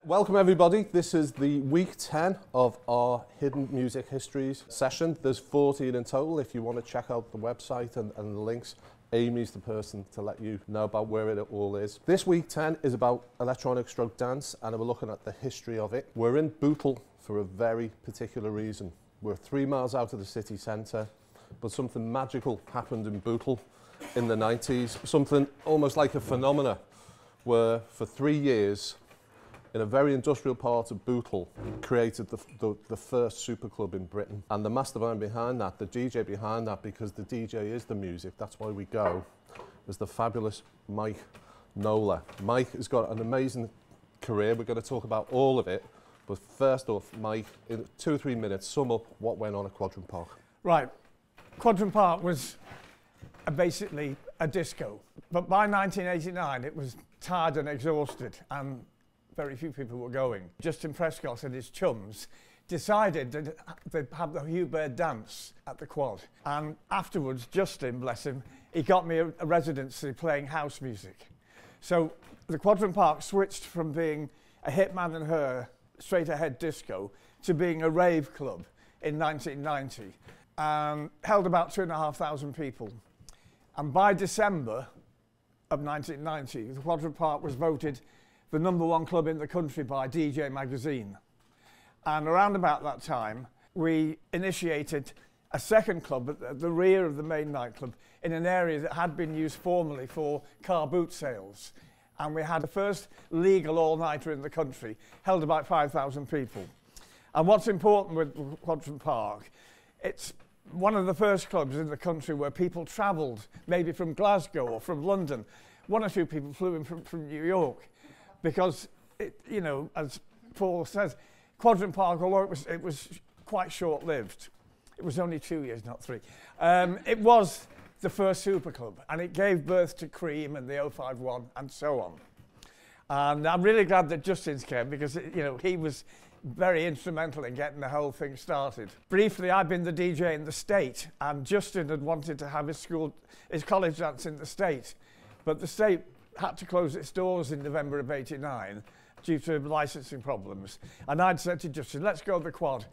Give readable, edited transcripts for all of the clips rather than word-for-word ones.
Welcome everybody, this is the week 10 of our Hidden Music Histories session. There's 14 in total. If you want to check out the website and the links, Amy's the person to let you know about where it all is. This week 10 is about electronic stroke dance, and we're looking at the history of it. We're in Bootle for a very particular reason. We're 3 miles out of the city centre, but something magical happened in Bootle in the 90s, something almost like a phenomena, where for 3 years, in a very industrial part of Bootle, created the first superclub in Britain. And the mastermind behind that, the DJ behind that, because the DJ is the music, that's why we go, is the fabulous Mike Knowler. Mike has got an amazing career. We're going to talk about all of it. But first off, Mike, in 2 or 3 minutes, sum up what went on at Quadrant Park. Right. Quadrant Park was basically a disco. But by 1989, it was tired and exhausted, and very few people were going. Justin Prescott and his chums decided that they'd have the Hugh Bird dance at the Quad. And afterwards, Justin, bless him, he got me a residency playing house music. So the Quadrant Park switched from being a Hitman and Her straight ahead disco to being a rave club in 1990. Held about 2,500 people. And by December of 1990, the Quadrant Park was voted the #1 club in the country by DJ magazine. And around about that time, we initiated a second club at the rear of the main nightclub in an area that had been used formerly for car boot sales. And we had the first legal all-nighter in the country, held about 5,000 people. And what's important with Quadrant Park, it's one of the first clubs in the country where people travelled, maybe from Glasgow or from London. 1 or 2 people flew in from New York. Because, you know, as Paul says, Quadrant Park, although it was quite short-lived, it was only 2 years, not 3, it was the first superclub, and it gave birth to Cream and the 051 and so on. And I'm really glad that Justin's came, because, you know, he was very instrumental in getting the whole thing started. Briefly, I've been the DJ in the State, and Justin had wanted to have his college dance in the State, but the State had to close its doors in November of '89 due to licensing problems. And I'd said to Justin, let's go to the Quad.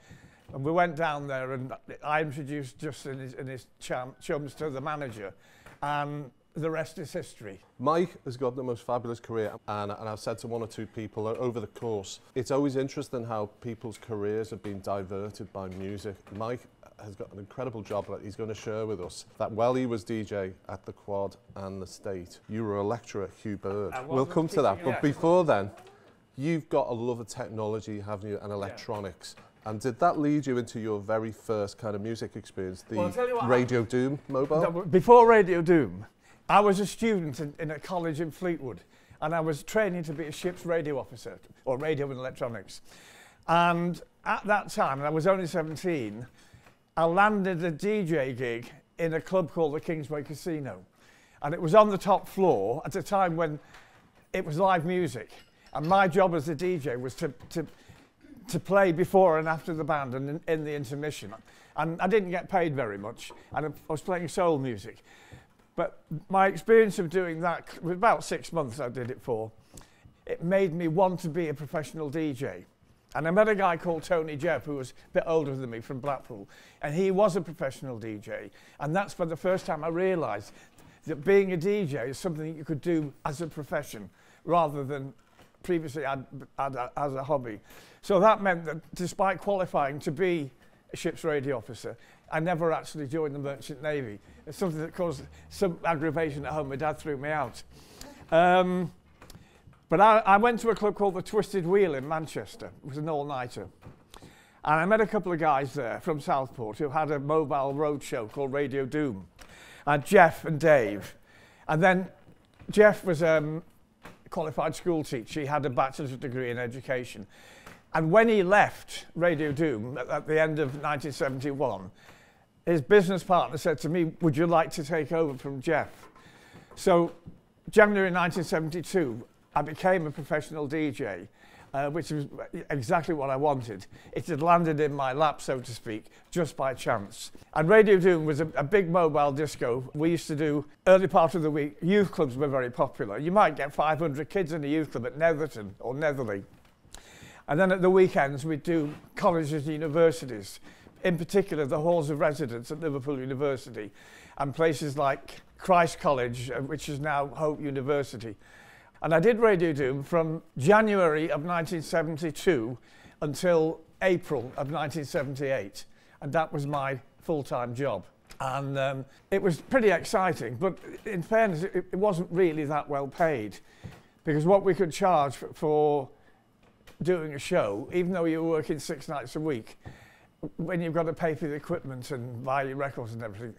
And we went down there, and I introduced Justin and his chums to the manager, and the rest is history. Mike has got the most fabulous career, and I've said to 1 or 2 people over the course, it's always interesting how people's careers have been diverted by music. Mike has got an incredible job that he's going to share with us, that while he was DJ at the Quad and the State, you were a lecturer at Hugh Bird. We'll come to that, but before then, you've got a love of technology, haven't you, and electronics. Yeah. And did that lead you into your very first kind of music experience, the Radio Doom mobile? No, before Radio Doom, I was a student in a college in Fleetwood, and I was training to be a ship's radio officer, or radio and electronics. And at that time, and I was only 17, I landed a DJ gig in a club called the Kingsway Casino. And it was on the top floor at a time when it was live music. And my job as a DJ was to play before and after the band and in the intermission. And I didn't get paid very much, and I was playing soul music. But my experience of doing that, was about 6 months I did it for, it made me want to be a professional DJ. And I met a guy called Tony Jeff, who was a bit older than me, from Blackpool, and he was a professional DJ. And that's for the first time I realised that being a DJ is something that you could do as a profession, rather than previously as a hobby. So that meant that despite qualifying to be a ship's radio officer, I never actually joined the Merchant Navy. It's something that caused some aggravation at home. My dad threw me out. But I went to a club called the Twisted Wheel in Manchester. It was an all-nighter. And I met a couple of guys there from Southport who had a mobile road show called Radio Doom. And Jeff and Dave. And then Jeff was a qualified school teacher. He had a bachelor's degree in education. And when he left Radio Doom at the end of 1971, his business partner said to me, would you like to take over from Jeff? So January 1972, I became a professional DJ, which was exactly what I wanted. It had landed in my lap, so to speak, just by chance. And Radio Doom was a big mobile disco. We used to do, early part of the week, youth clubs were very popular. You might get 500 kids in a youth club at Netherton or Netherley. And then at the weekends we'd do colleges and universities, in particular the halls of residence at Liverpool University and places like Christ College, which is now Hope University. And I did Radio Doom from January of 1972 until April of 1978. And that was my full-time job. And it was pretty exciting, but in fairness, it wasn't really that well paid, because what we could charge for doing a show, even though you were working 6 nights a week, when you've got to pay for the equipment and buy your records and everything,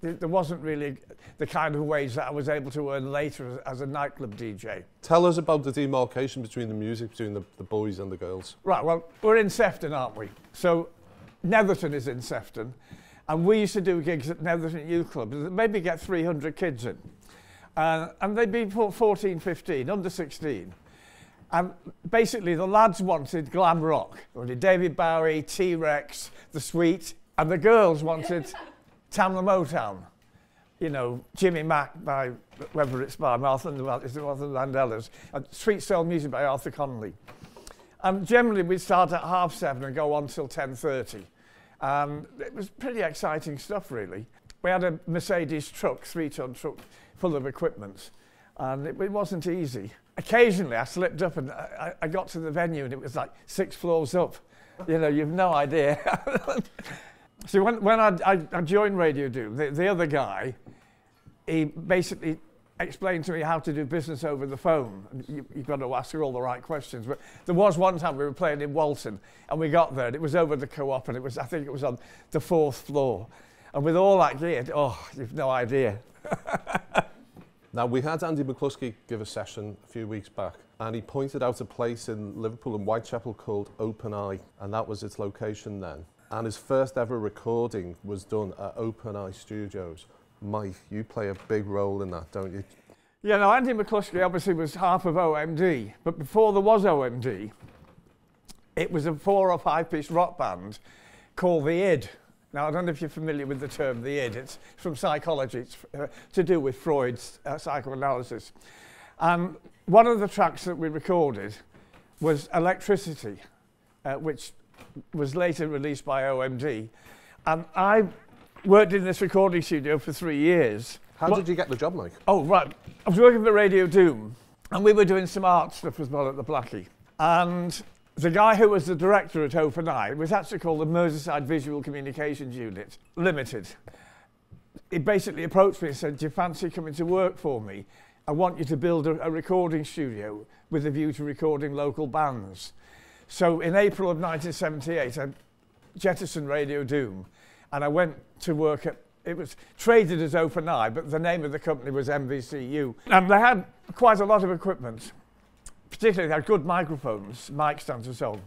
there wasn't really the kind of wage that I was able to earn later as a nightclub DJ. Tell us about the demarcation between the music, between the boys and the girls. Right, well, we're in Sefton, aren't we? So Netherton is in Sefton, and we used to do gigs at Netherton Youth Club, maybe get 300 kids in. And they'd be 14, 15, under 16. And basically the lads wanted glam rock. They wanted David Bowie, T-Rex, The Sweet, and the girls wanted Tamla Motown. You know, Jimmy Mack by, whether it's by Martha and the Vandellas, and Sweet Soul Music by Arthur Connolly. And generally we'd start at 7:30 and go on till 10:30. It was pretty exciting stuff, really. We had a Mercedes truck, 3-ton truck, full of equipment, and it wasn't easy. Occasionally I slipped up and I got to the venue and it was like 6 floors up. You know, you've no idea. So when I joined Radio Doom, the other guy, he basically explained to me how to do business over the phone. You've got to ask her all the right questions. But there was one time we were playing in Walton and we got there and it was over the Co-op and I think it was on the 4th floor. And with all that gear, you've no idea. Now, we had Andy McCluskey give a session a few weeks back, and he pointed out a place in Liverpool and Whitechapel called Open Eye, and that was its location then. And his first ever recording was done at Open Eye Studios. Mike, you play a big role in that, don't you? Yeah, no, Andy McCluskey obviously was half of OMD, but before there was OMD, it was a 4 or 5 piece rock band called the Id. Now, I don't know if you're familiar with the term, the id. It's from psychology. It's to do with Freud's psychoanalysis. And one of the tracks that we recorded was Electricity, which was later released by OMD. And I worked in this recording studio for 3 years. How did you get the job, Mike? Oh, right. I was working for Radio Doom, and we were doing some art stuff as well at the Blackie. And the guy who was the director at Open Eye was actually called the Merseyside Visual Communications Unit Limited. He basically approached me and said, "Do you fancy coming to work for me? I want you to build a recording studio with a view to recording local bands." So in April of 1978, I jettisoned Radio Doom and I went to work at, it was traded as Open Eye, but the name of the company was MVCU. And they had quite a lot of equipment. Particularly, they had good microphones, mic stands and so on.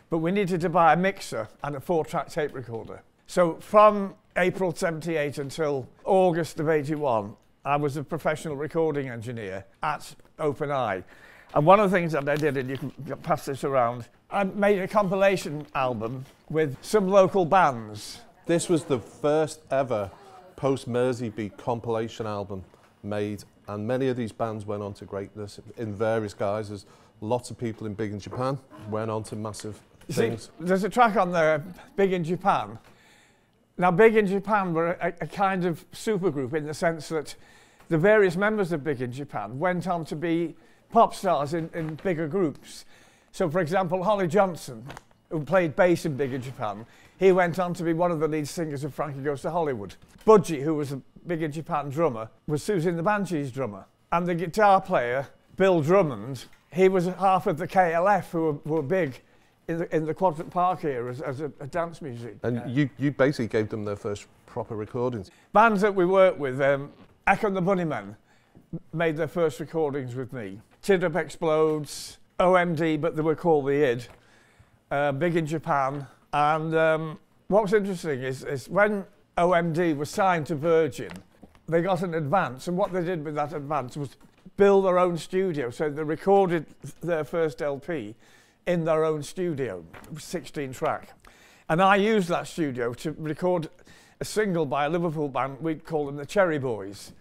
But we needed to buy a mixer and a 4-track tape recorder. So from April 78 until August of 81, I was a professional recording engineer at Open Eye. And one of the things that I did, and you can pass this around, I made a compilation album with some local bands. This was the first ever post-Mersey beat compilation album made, and many of these bands went on to greatness in various guises. Lots of people in Big in Japan went on to massive things. See, there's a track on there, Big in Japan. Now, Big in Japan were a kind of supergroup in the sense that the various members of Big in Japan went on to be pop stars in bigger groups. So, for example, Holly Johnson, who played bass in Big in Japan, he went on to be one of the lead singers of Frankie Goes to Hollywood. Budgie, who was a Big in Japan drummer, was Susie and the Banshees drummer. And the guitar player, Bill Drummond, he was half of the KLF who were big in the Quadrant Park era as a dance music. And you basically gave them their first proper recordings. Bands that we worked with, Echo and the Bunnymen made their first recordings with me. Tid Up Explodes, OMD, but they were called the Id, Big in Japan. And what was interesting is when OMD was signed to Virgin, they got an advance, and what they did with that advance was build their own studio. So they recorded their first LP in their own studio, 16 track. And I used that studio to record a single by a Liverpool band, we'd call them the Cherry Boys.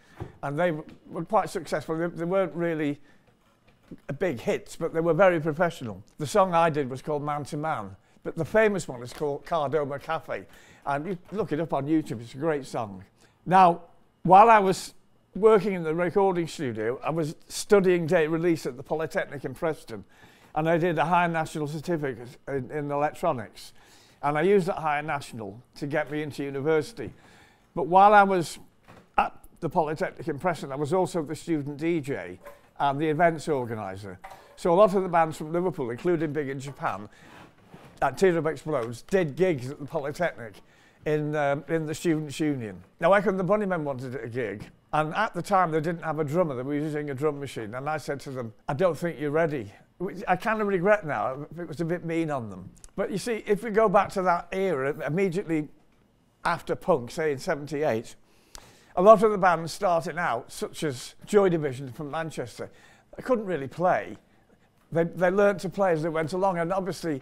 And they were quite successful. They weren't really big hits, but they were very professional. The song I did was called Man to Man, but the famous one is called Cardoma Cafe. And you look it up on YouTube, it's a great song. Now, while I was working in the recording studio, I was studying date release at the Polytechnic in Preston, and I did a higher national certificate in electronics. And I used that higher national to get me into university. But while I was at the Polytechnic in Preston, I was also the student DJ and the events organiser. So a lot of the bands from Liverpool, including big in Japan, at Teardrop Explodes, did gigs at the Polytechnic in the Students' Union. Now, I reckon the Bunnymen wanted a gig, and at the time they didn't have a drummer, they were using a drum machine, and I said to them, I don't think you're ready. Which I kind of regret now, it was a bit mean on them. But you see, if we go back to that era, immediately after punk, say in '78, a lot of the bands starting out, such as Joy Division from Manchester, they couldn't really play. They learnt to play as they went along, and obviously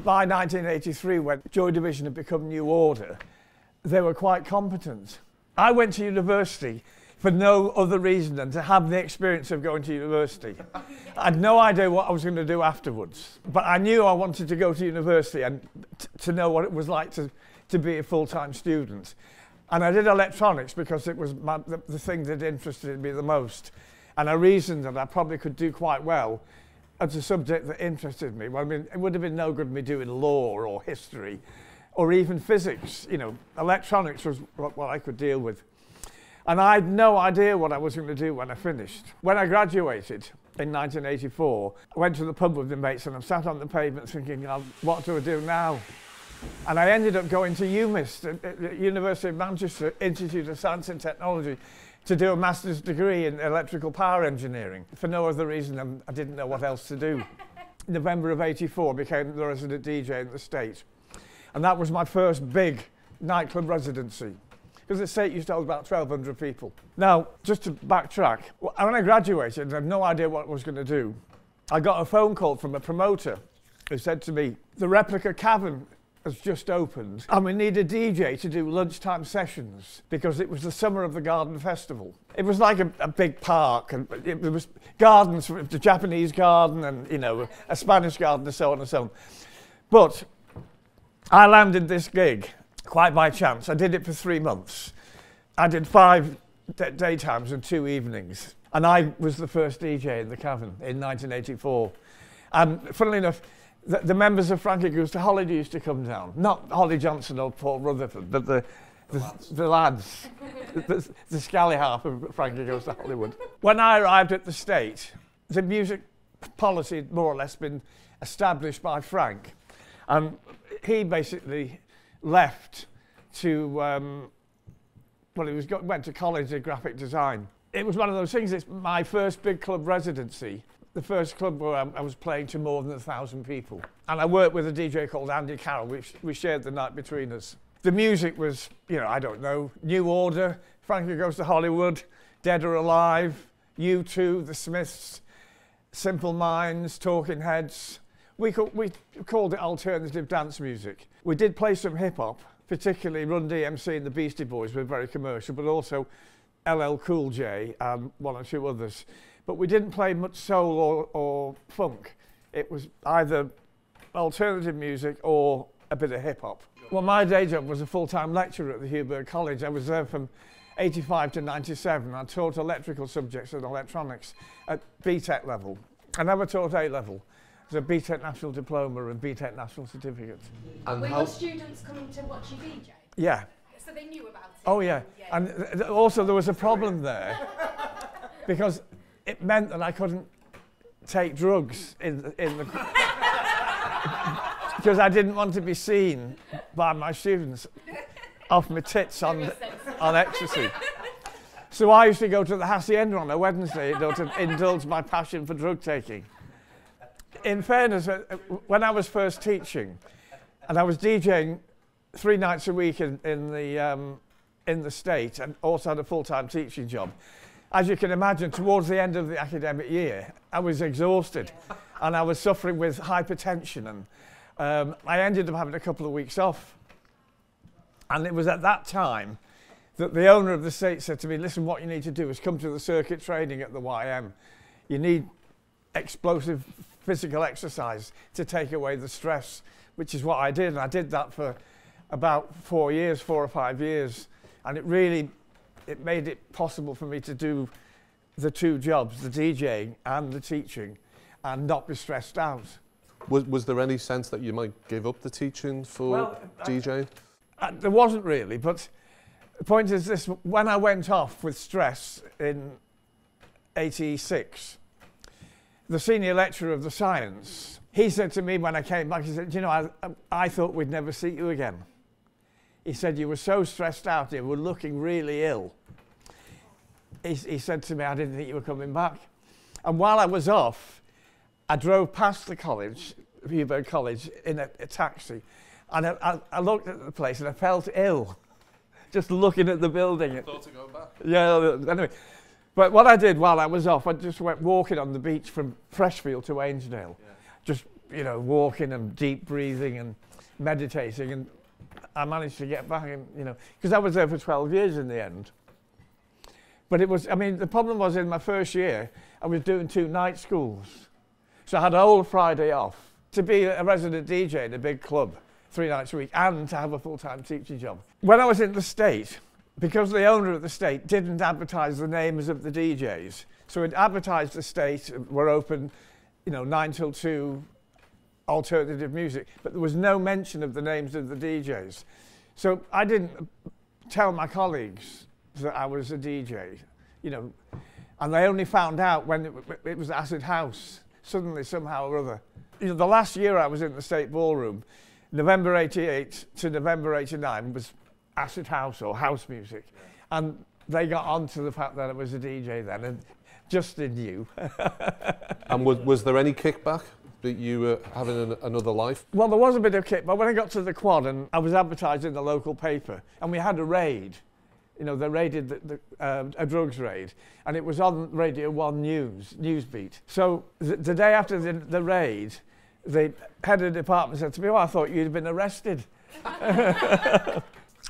by 1983, when Joy Division had become New Order, they were quite competent. I went to university for no other reason than to have the experience of going to university. I had no idea what I was going to do afterwards, but I knew I wanted to go to university and to know what it was like to be a full-time student. And I did electronics because it was the thing that interested me the most. And I reasoned that I probably could do quite well as a subject that interested me. Well, I mean, it would have been no good me doing law or history or even physics. You know, electronics was what I could deal with. And I had no idea what I was going to do when I finished. When I graduated in 1984, I went to the pub with my mates and I'm sat on the pavement thinking, oh, what do I do now? And I ended up going to UMIST, at University of Manchester Institute of Science and Technology, to do a master's degree in electrical power engineering. For no other reason than I didn't know what else to do. In November of '84, I became the resident DJ in the state. And that was my first big nightclub residency. Because the state used to hold about 1,200 people. Now, just to backtrack, when I graduated, I had no idea what I was going to do. I got a phone call from a promoter who said to me, the replica cavern has just opened and we need a DJ to do lunchtime sessions because it was the summer of the Garden Festival. It was like a big park, and there was gardens, the Japanese garden and, you know, a Spanish garden and so on and so on. But I landed this gig quite by chance. I did it for 3 months. I did 5 daytimes and 2 evenings. And I was the first DJ in the cavern in 1984. And funnily enough, the members of Frankie Goes to Hollywood used to come down. Not Holly Johnson or Paul Rutherford, but the lads, the scally half of Frankie Goes to Hollywood. When I arrived at the state, the music policy had more or less been established by Frank. And he basically left to, well, he went to college in graphic design. It was one of those things, it's my first big club residency. The first club where I was playing to more than 1,000 people. And I worked with a DJ called Andy Carroll, which we shared the night between us. The music was, you know, I don't know, New Order, Frankie Goes to Hollywood, Dead or Alive, U2, The Smiths, Simple Minds, Talking Heads. We called it alternative dance music. We did play some hip hop, particularly Run DMC and the Beastie Boys were very commercial, but also LL Cool J and 1 or 2 others. But we didn't play much soul or funk. It was either alternative music or a bit of hip hop. Well, my day job was a full-time lecturer at the Huberg College. I was there from 85 to 97. I taught electrical subjects and electronics at BTEC level. I never taught A level. There's a BTEC National Diploma and BTEC National Certificate. And were your students coming to watch you DJ? Yeah. So they knew about it? Oh, yeah. And also there was a problem there because it meant that I couldn't take drugs in the because I didn't want to be seen by my students off my tits on ecstasy. So I used to go to the Hacienda on a Wednesday to indulge my passion for drug taking. In fairness, when I was first teaching, and I was DJing 3 nights a week in the state, and also had a full-time teaching job. As you can imagine, towards the end of the academic year, I was exhausted, and I was suffering with hypertension, and I ended up having a couple of weeks off. And it was at that time that the owner of the state said to me, listen, what you need to do is come to the circuit training at the YM. You need explosive physical exercise to take away the stress, which is what I did. And I did that for about 4 or 5 years. And it made it possible for me to do the two jobs, the DJing and the teaching, and not be stressed out. Was there any sense that you might give up the teaching for DJing? There wasn't really, but the point is this: when I went off with stress in '86, the senior lecturer of the science, he said to me when I came back, he said, you know, I thought we'd never see you again. He said, you were so stressed out, you were looking really ill. He said to me, I didn't think you were coming back. And while I was off, I drove past the college, Viewburn College, in a taxi. And I looked at the place and I felt ill, just looking at the building. I thought of going back. Yeah, anyway. But what I did while I was off, I just went walking on the beach from Freshfield to Ainsdale. Yeah. Just, you know, walking and deep breathing and meditating. And I managed to get back, and, you know, because I was there for 12 years in the end. But it was, I mean, the problem was in my first year, I was doing 2 night schools. So I had a whole Friday off to be a resident DJ in a big club 3 nights a week and to have a full-time teaching job. When I was in the state, because the owner of the state didn't advertise the names of the DJs, so it advertised the state, were open, you know, 9 till 2, alternative music, but there was no mention of the names of the DJs. So I didn't tell my colleagues that I was a DJ, you know, and they only found out when it was Acid House, suddenly, somehow or other. You know, the last year I was in the State Ballroom, November '88 to November '89 was Acid House or house music, and they got onto the fact that I was a DJ then, and Justin knew. And was there any kickback that you were having another life? Well, there was a bit of kickback. When I got to the Quad, and I was advertised in the local paper, and we had a raid. You know, they raided a drugs raid, and it was on Radio 1 Newsbeat. So the day after the raid, the head of the department said to me, oh, I thought you'd been arrested.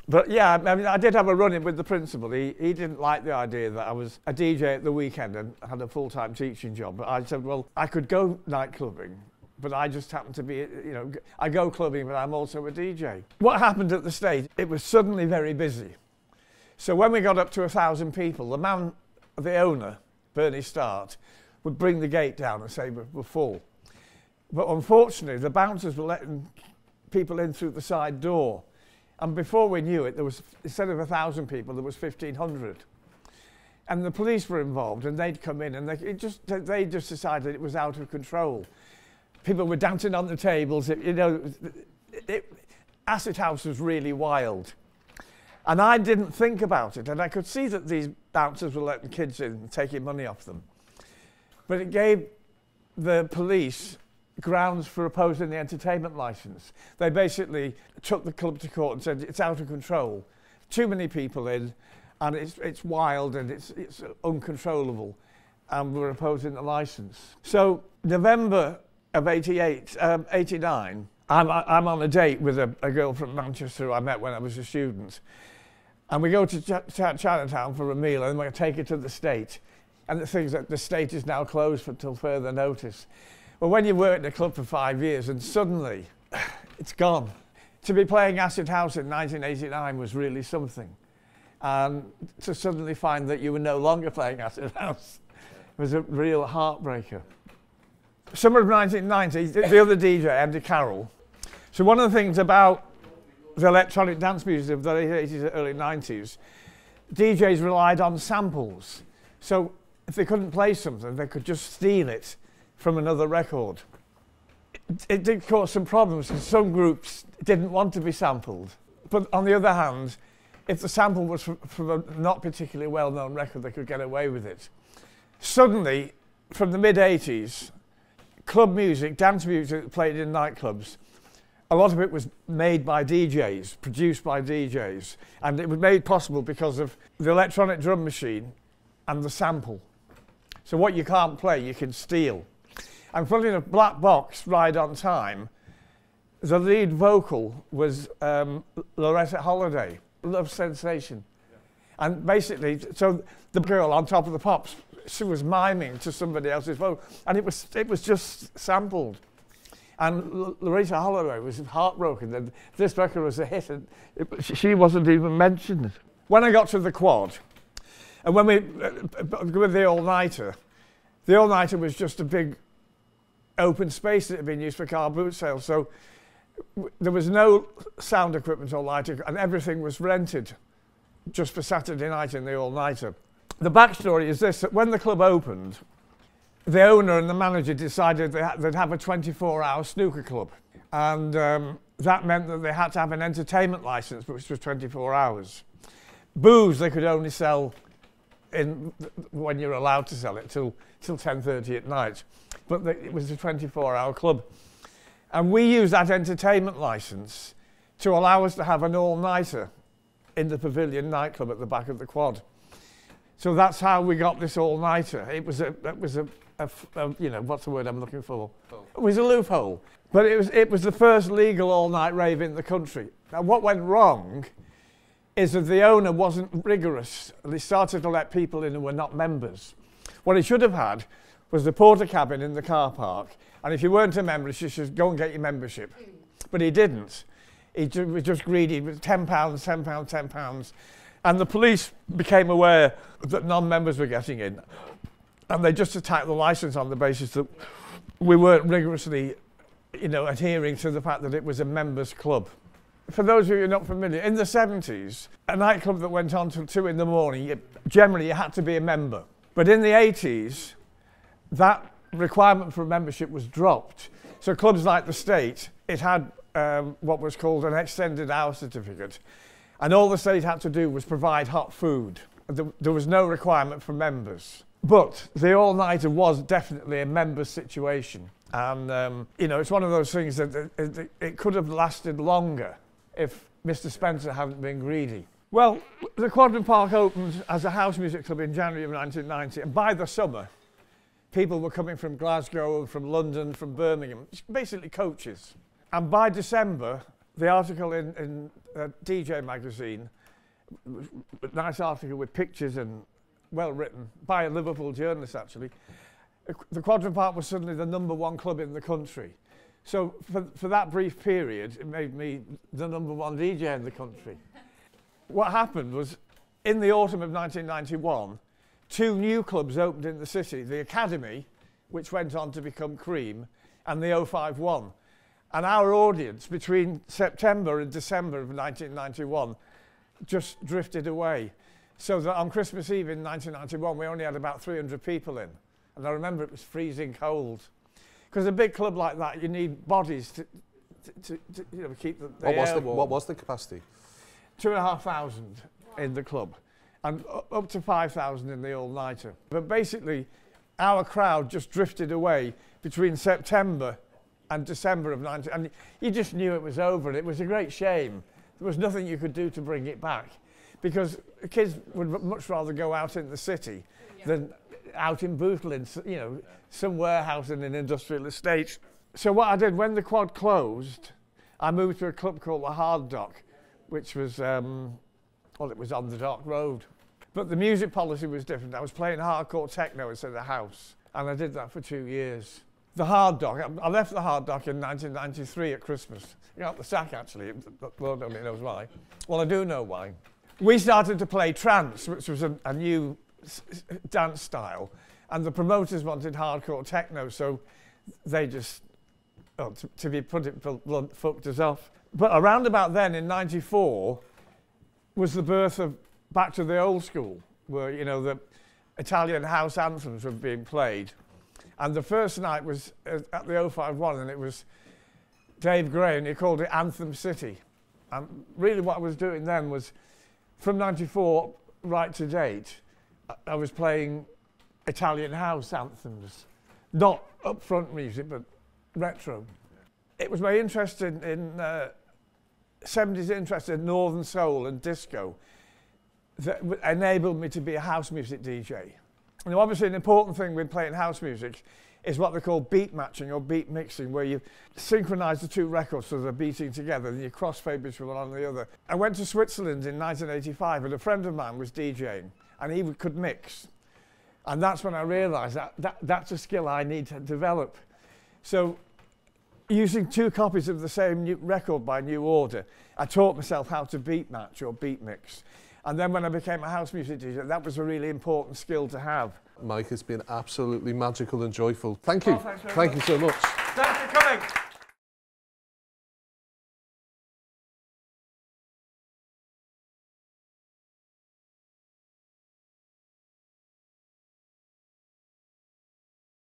But yeah, I mean, I did have a run-in with the principal. He didn't like the idea that I was a DJ at the weekend and had a full-time teaching job. But I said, well, I could go night clubbing, but I just happen to be, you know, I go clubbing, but I'm also a DJ. What happened at the stage, it was suddenly very busy. So when we got up to 1,000 people, the owner, Bernie Start, would bring the gate down and say we're full. But unfortunately, the bouncers were letting people in through the side door. And before we knew it, there was, instead of 1,000 people, there was 1,500. And the police were involved, and they'd come in, and they just decided it was out of control. People were dancing on the tables. You know, Acid House was really wild. And I didn't think about it, and I could see that these bouncers were letting kids in and taking money off them. But it gave the police grounds for opposing the entertainment licence. They basically took the club to court and said it's out of control. Too many people in, and it's wild and it's uncontrollable, and we're opposing the licence. So November of '89, I'm on a date with a girl from Manchester who I met when I was a student. And we go to Chinatown for a meal, and we take her to the State. And the thing is that the State is now closed until further notice. Well, when you work in a club for 5 years and suddenly it's gone. To be playing Acid House in 1989 was really something. And to suddenly find that you were no longer playing Acid House was a real heartbreaker. Summer of 1990, the other DJ, Andy Carroll. So one of the things about the electronic dance music of the late 80s and early 90s, DJs relied on samples. So if they couldn't play something, they could just steal it from another record. It did cause some problems because some groups didn't want to be sampled. But on the other hand, if the sample was from a not particularly well-known record, they could get away with it. Suddenly, from the mid-80s, club music, dance music played in nightclubs, a lot of it was made by DJs, produced by DJs, and it was made possible because of the electronic drum machine and the sample. So what you can't play, you can steal. And funnily enough, Black Box, Ride on Time, the lead vocal was Loretta Holiday, Love Sensation. Yeah. And basically, so the girl on Top of the Pops she was miming to somebody else's vocal, and it was just sampled. And Loretta Holloway was heartbroken that this record was a hit, and she wasn't even mentioned. When I got to the Quad, and when we with the all-nighter was just a big open space that had been used for car boot sales, so there was no sound equipment or lighting, and everything was rented just for Saturday night in the all-nighter. The backstory is this, that when the club opened, the owner and the manager decided they'd have a 24-hour snooker club. And that meant that they had to have an entertainment license, which was 24 hours. Booze they could only sell when you're allowed to sell it, till 10:30 at night. But it was a 24-hour club. And we used that entertainment license to allow us to have an all-nighter in the Pavilion nightclub at the back of the Quad. So that's how we got this all-nighter. It was a you know, what's the word I'm looking for? It was a loophole. But it was the first legal all-night rave in the country. Now what went wrong is that the owner wasn't rigorous. He started to let people in who were not members. What he should have had was the porter cabin in the car park, and if you weren't a member, you should go and get your membership. But he didn't. He was just greedy. It was £10, £10, £10. And the police became aware that non-members were getting in, and they just attacked the licence on the basis that we weren't rigorously, you know, adhering to the fact that it was a members' club. For those of you who are not familiar, in the 70s, a nightclub that went on till 2 in the morning, generally you had to be a member. But in the 80s, that requirement for membership was dropped. So clubs like the State, it had what was called an extended hour certificate. And all the State had to do was provide hot food. There was no requirement for members. But the all-nighter was definitely a members situation. And, you know, it's one of those things that it could have lasted longer if Mr. Spencer hadn't been greedy. Well, the Quadrant Park opened as a house music club in January of 1990, and by the summer, people were coming from Glasgow, from London, from Birmingham, basically coaches. And by December, the article in DJ magazine, a nice article with pictures and well written, by a Liverpool journalist actually, the Quadrant Park was suddenly the #1 club in the country. So for that brief period, it made me the #1 DJ in the country. What happened was, in the autumn of 1991, 2 new clubs opened in the city, the Academy, which went on to become Cream, and the 051. And our audience between September and December of 1991 just drifted away. So that on Christmas Eve in 1991, we only had about 300 people in. And I remember it was freezing cold. Because a big club like that, you need bodies to you know, keep the air warm. What was the capacity? 2,500 in the club, and up to 5,000 in the all-nighter. But basically, our crowd just drifted away between September and December of 19, and you just knew it was over, and it was a great shame. There was nothing you could do to bring it back, because the kids would much rather go out in the city than out in Bootle, in, you know, some warehouse in an industrial estate. So what I did, when the Quad closed, I moved to a club called the Hard Dock, which was, well, it was on the Dock Road. But the music policy was different. I was playing hardcore techno instead of house, and I did that for 2 years. The Hard Dock, I left the Hard Dock in 1993 at Christmas. You got the sack, actually. Lord only knows why. Well, I do know why. We started to play trance, which was a new dance style, and the promoters wanted hardcore techno, so they just, oh, to be put it blunt, fucked us off. But around about then, in '94, was the birth of Back to the Old School, where, you know, the Italian house anthems were being played. And the first night was at the 051, and it was Dave Gray, and he called it Anthem City. And really what I was doing then was, from '94 right to date, I was playing Italian house anthems. Not upfront music, but retro. It was my interest in 70s interest in Northern Soul and disco that enabled me to be a house music DJ. And obviously an important thing with playing house music is what they call beat matching or beat mixing, where you synchronise the 2 records so they're beating together and you crossfade between one and the other. I went to Switzerland in 1985 and a friend of mine was DJing and he could mix. And that's when I realised that's a skill I need to develop. So using 2 copies of the same record by new order, I taught myself how to beat match or beat mix. And then when I became a house music teacher, that was a really important skill to have. Mike, it's been absolutely magical and joyful. Thank you. Oh, thank you so much. Thanks for coming.